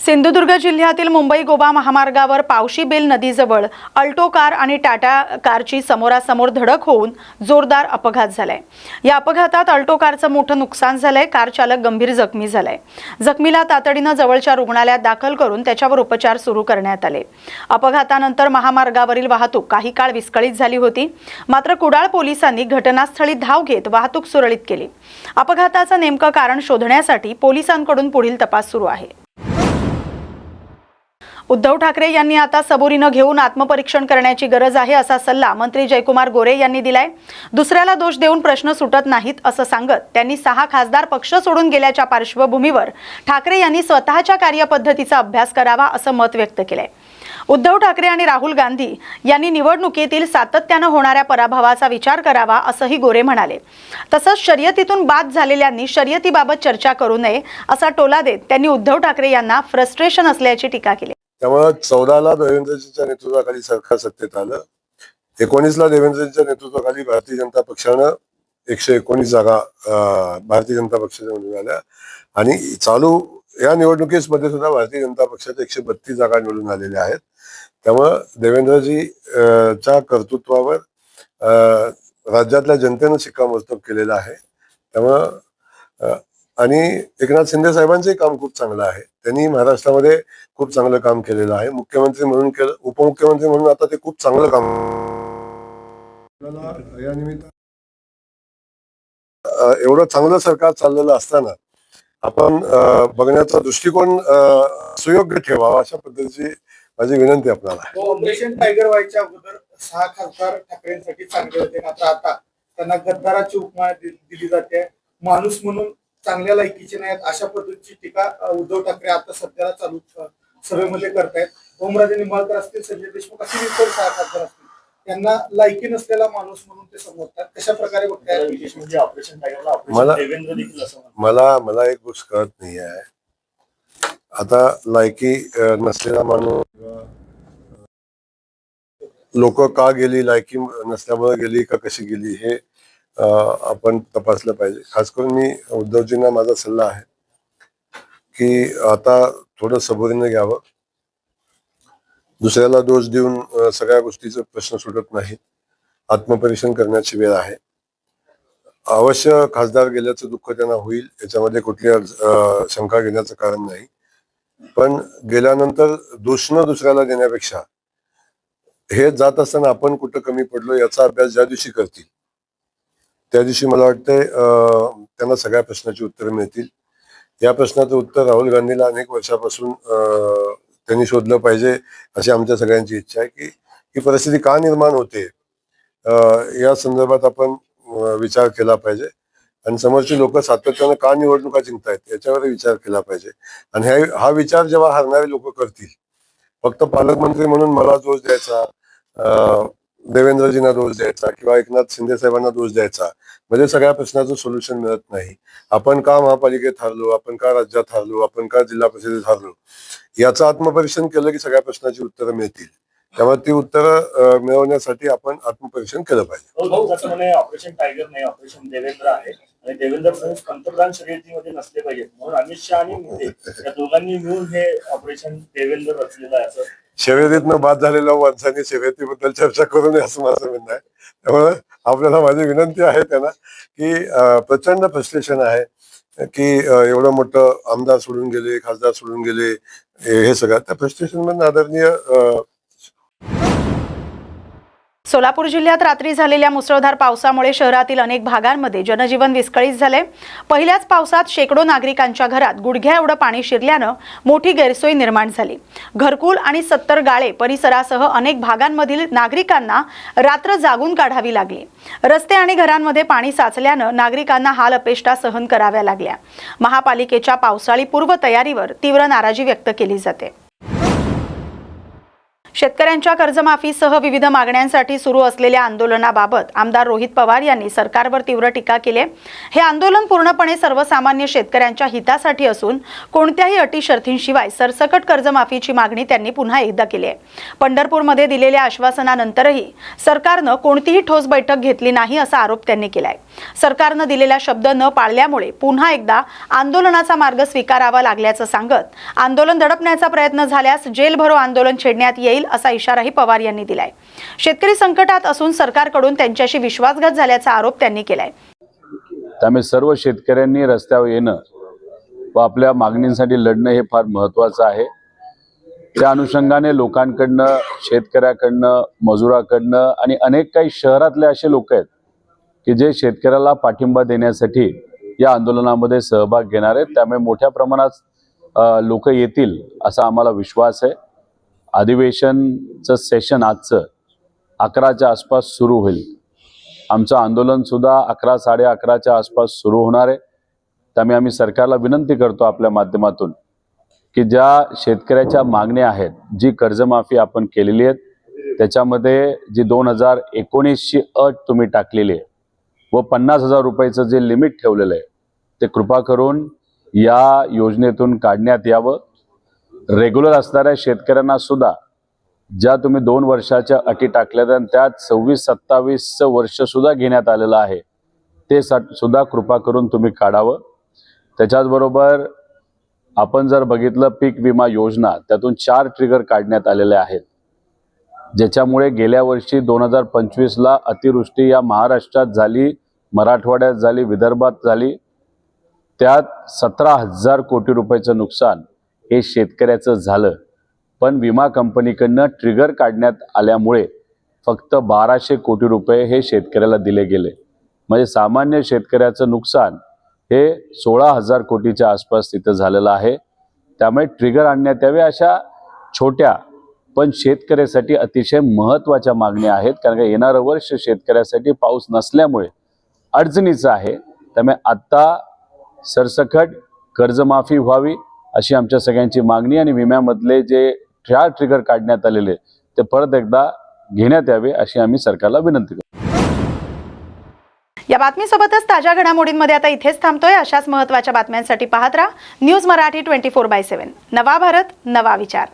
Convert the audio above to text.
सिंधुदुर्ग जिल्ह्यातील मुंबई गोवा महामार्गावर पावशी बेल नदीजवळ अल्टो कार आणि टाटा कारची समोरासमोर धडक होऊन जोरदार अपघात झालाय। या अपघातात अल्टो कारचं मोठं नुकसान झालंय। कार चालक गंभीर जखमी झालाय। जखमीला तातडीने जवळच्या रुग्णालयात दाखल करून त्याच्यावर उपचार सुरू करण्यात आले। अपघातानंतर महामार्गावरील वाहतूक काही काळ विस्कळीत झाली होती, मात्र कुडाळ पोलिसांनी घटनास्थळी धाव घेत वाहतूक सुरळीत केली। अपघाताचं नेमकं कारण शोधण्यासाठी पोलिसांकडून पुढील तपास सुरू आहे। उद्धव ठाकरे यांनी आता सबुरीनं घेऊन आत्मपरीक्षण करण्याची गरज आहे असा सल्ला मंत्री जयकुमार गोरे यांनी दिलाय। दुसऱ्याला दोष देऊन प्रश्न सुटत नाहीत असं सांगत त्यांनी 6 खासदार पक्ष सोडून गेल्याच्या पार्श्वभूमीवर ठाकरे यांनी स्वतःच्या कार्यपद्धतीचा अभ्यास करावा असं मत व्यक्त केलंय। उद्धव ठाकरे आणि राहुल गांधी यांनी निवडणुकीतील सातत्याने होणाऱ्या पराभवाचा विचार करावा असंही गोरे म्हणाले। तसंच शर्यतीतून बाद झालेल्यांनी शर्यतीबाबत चर्चा करू नये असा टोला देत त्यांनी उद्धव ठाकरे यांना फ्रस्ट्रेशन असल्याची टीका केली। त्यामुळे 14ला देवेंद्रजींच्या नेतृत्वाखाली सरकार सत्तेत आलं। 19ला देवेंद्रजींच्या नेतृत्वाखाली भारतीय जनता पक्षानं 119 जागा भारतीय जनता पक्षाच्या निवडून आल्या आणि चालू या निवडणुकीमध्ये सुद्धा भारतीय जनता पक्षाच्या 132 जागा निवडून आलेल्या आहेत। त्यामुळे देवेंद्रजी च्या कर्तृत्वावर राज्यातल्या जनतेनं शिक्कामोर्तब केलेला आहे। त्यामुळे आणि एकनाथ शिंदे साहेबांचंही काम खूप चांगलं आहे। त्यांनी महाराष्ट्रामध्ये खूप चांगलं काम केलेलं आहे। मुख्यमंत्री म्हणून केलं, उपमुख्यमंत्री म्हणून आता ते खूप चांगलं काम या निमित्त एवढं चांगलं सरकार चाललेलं असताना आपण बघण्याचा दृष्टिकोन सुयोग्य ठेवावा अशा पद्धतीची माझी विनंती आपल्याला। ऑपरेशन टायगर व्हायच्या अगोदर 6 खासदार ठाकरेंसाठी चांगले होते, मात्र आता त्यांना गद्दाराची उपमा दिली जाते। माणूस म्हणून चांगल्या लायकीचे नाहीत अशा पद्धतीची टीका उद्धव ठाकरे आता सध्याला चालू सभेमध्ये करतायत। ओमराजे निंबाळकर असतील, संजय देशमुख असतील, इतर 6 खासदार असतील, त्यांना लायकी नसलेला माणूस म्हणून ते समजतात। कशा प्रकारे बघताय? विशेष म्हणजे ऑपरेशन टायगरला ऑपरेशन देवेंद्र देखील असं मला एक गोष्ट कळत नाही आहे। आता लायकी नसलेला माणूस लोक का गेली, लायकी नसल्यामुळे गेली का कशी गेली हे आपण तपासलं पाहिजे। खास करून मी उद्धवजींना माझा सल्ला आहे की आता थोडं सबुरीने घ्यावं। दुसऱ्याला दोष देऊन सगळ्या गोष्टीचे प्रश्न सुटत नाहीत। आत्मपरीक्षण करण्याची वेळ आहे। अवश्य खासदार गेल्याचं दुःख त्यांना होईल, याच्यामध्ये कुठली शंका घेण्याचं कारण नाही। पण गेल्यानंतर दोषणं दुसऱ्याला देण्यापेक्षा हे जात असताना आपण कुठं कमी पडलो याचा अभ्यास ज्या दिवशी करतील त्या दिवशी मला वाटतंय त्यांना सगळ्या प्रश्नाची उत्तरं मिळतील। या प्रश्नाचं उत्तर राहुल गांधीला अनेक वर्षापासून त्यांनी शोधलं पाहिजे अशी आमच्या सगळ्यांची इच्छा आहे की ही परिस्थिती का निर्माण होते या संदर्भात आपण विचार केला पाहिजे आणि समोरची लोक सातत्यानं का निवडणुका जिंकतायत याच्यावर विचार केला पाहिजे। आणि हा विचार जेव्हा हारणारे लोक करतील, फक्त पालकमंत्री म्हणून मला दोष द्यायचा, देवेंद्रजींना दोष द्यायचा किंवा एकनाथ शिंदे साहेबांना दोष द्यायचा, म्हणजे सगळ्या प्रश्नाचं सोल्युशन मिळत नाही। आपण का महापालिकेत हारलो, आपण का राज्यात हारलो, आपण का जिल्हा परिषदेत हारलो याचं आत्मपरीक्षण केलं की सगळ्या प्रश्नाची उत्तरं मिळतील। त्यामुळे ती उत्तरं मिळवण्यासाठी आपण आत्मपरीक्षण केलं पाहिजे। ऑपरेशन टायगर नाही, ऑपरेशन देवेंद्र आहे आणि देवेंद्र फडणवीस पंतप्रधान शर्यतीमध्ये नसले पाहिजेत म्हणून अमित शहा आणि मोदी या दोघांनी मिळून हे ऑपरेशन देवेंद्र रचलेलं आहे असं शर्यतीतनं बाद झालेल्या माणसांनी शर्यतीबद्दल चर्चा करू नये असं माझं म्हणणं आहे। त्यामुळे आपल्याला माझी विनंती आहे त्यांना की प्रचंड फ्रस्ट्रेशन आहे की एवढं मोठं आमदार सोडून गेले, खासदार सोडून गेले, हे सगळं त्या फ्रस्ट्रेशन मध्ये आदरणीय सोलापूर जिल्ह्यात रात्री झालेल्या मुसळधार पावसामुळे शहरातील अनेक भागांमध्ये जनजीवन विस्कळीत झाले। पहिल्याच पावसात शेकडो नागरिकांच्या घरात गुडघ्या एवढं पाणी शिरल्यानं मोठी गैरसोय निर्माण झाली। घरकुल आणि 70 गाळे परिसरासह अनेक भागांमधील नागरिकांना रात्र जागून काढावी लागली। रस्ते आणि घरांमध्ये पाणी साचल्यानं नागरिकांना हाल अपेष्टा सहन कराव्या लागल्या। महापालिकेच्या पावसाळी पूर्व तयारीवर तीव्र नाराजी व्यक्त केली जाते। शेतकऱ्यांच्या कर्जमाफीसह विविध मागण्यांसाठी सुरू असलेल्या आंदोलनाबाबत आमदार रोहित पवार यांनी सरकारवर तीव्र टीका केली आहे. हे आंदोलन पूर्णपणे सर्वसामान्य शेतकऱ्यांच्या हितासाठी असून कोणत्याही अटी शर्तींशिवाय सरसकट कर्जमाफीची मागणी त्यांनी पुन्हा एकदा केली आहे. पंढरपूरमध्ये दिलेल्या आश्वासनानंतरही सरकारनं कोणतीही ठोस बैठक घेतली नाही असा आरोप त्यांनी केलाय. सरकारनं दिलेला शब्द न पाळल्यामुळे पुन्हा एकदा आंदोलनाचा मार्ग स्वीकारावा लागल्याचं सांगत आंदोलन दडपण्याचा प्रयत्न झाल्यास जेल भरो आंदोलन छेडण्यात येईल असा इशाराही पवार यांनी दिलाय. शेतकरी संकटात असून सरकारकडून त्यांच्याशी विश्वासघात झाल्याचा आरोप त्यांनी केलाय. त्यामुळे सर्व शेतकऱ्यांनी रस्त्यावर येणं व आपल्या मागणींसाठी लढणं हे फार महत्त्वाचं आहे. त्या अनुषंगाने लोकांकडनं, शेतकऱ्याकडनं, मजुराकडनं आणि अनेक काही शहरातले असे लोक आहेत की जे शेतकऱ्याला पाठिंबा देण्यासाठी या आंदोलनामध्ये सहभाग घेणार आहेत. त्यामुळे मोठ्या प्रमाणात लोक येतील असा आम्हाला विश्वास आहे. अधिवेशनचं सेशन आजचं 11च्या आसपास सुरू होईल. आमचं आंदोलनसुद्धा 11, 11:30च्या आसपास सुरू होणार आहे. त्यामुळे आम्ही सरकारला विनंती करतो आपल्या माध्यमातून की ज्या शेतकऱ्याच्या मागण्या आहेत, जी कर्जमाफी आपण केलेली आहे त्याच्यामध्ये जी 2019ची अट तुम्ही टाकलेली आहे व 50,000 रुपयाचं जे लिमिट ठेवलेलं आहे ते कृपा करून या योजनेतून काढण्यात यावं. रेग्युलर असणाऱ्या शेतकऱ्यांना सुद्धा ज्या तुम्ही 2 वर्षाच्या अटी टाकल्यात आणि त्यात 26-27चं वर्षसुद्धा घेण्यात आलेलं आहे ते सुद्धा कृपा करून तुम्ही काढावं. त्याच्याचबरोबर आपण जर बघितलं पीक विमा योजना, त्यातून 4 ट्रिगर काढण्यात आलेले आहेत ज्याच्यामुळे गेल्या वर्षी 2025ला अतिवृष्टी या महाराष्ट्रात झाली, मराठवाड्यात झाली, विदर्भात झाली. त्यात 17,000 कोटी रुपयाचं नुकसान हे शेतकऱ्याचं झालं. पण विमा कंपनीकडनं ट्रिगर काढण्यात आल्यामुळे फक्त 1200 कोटी रुपये हे शेतकऱ्याला दिले गेले. म्हणजे सामान्य शेतकऱ्याचं नुकसान हे 16,000 कोटीच्या आसपास तिथं झालेलं आहे. त्यामुळे ट्रिगर आणण्यात यावे अशा छोट्या पण शेतकऱ्यासाठी अतिशय महत्त्वाच्या मागण्या आहेत. कारण का येणारं वर्ष शेतकऱ्यासाठी पाऊस नसल्यामुळे अडचणीचं आहे. त्यामुळे आत्ता सरसकट कर्जमाफी व्हावी अशी आमच्या सगळ्यांची मागणी आणि विम्यामधले जे 4 ट्रिगर काढण्यात आलेले ते परत एकदा घेण्यात यावे अशी आम्ही सरकारला विनंती करतो. या बातमीसोबतच ताज्या घडामोडींमध्ये आता इथेच थांबतोय. अशाच महत्त्वाच्या बातम्यांसाठी पाहत राहा न्यूज मराठी 24/7. नवा भारत, नवा विचार.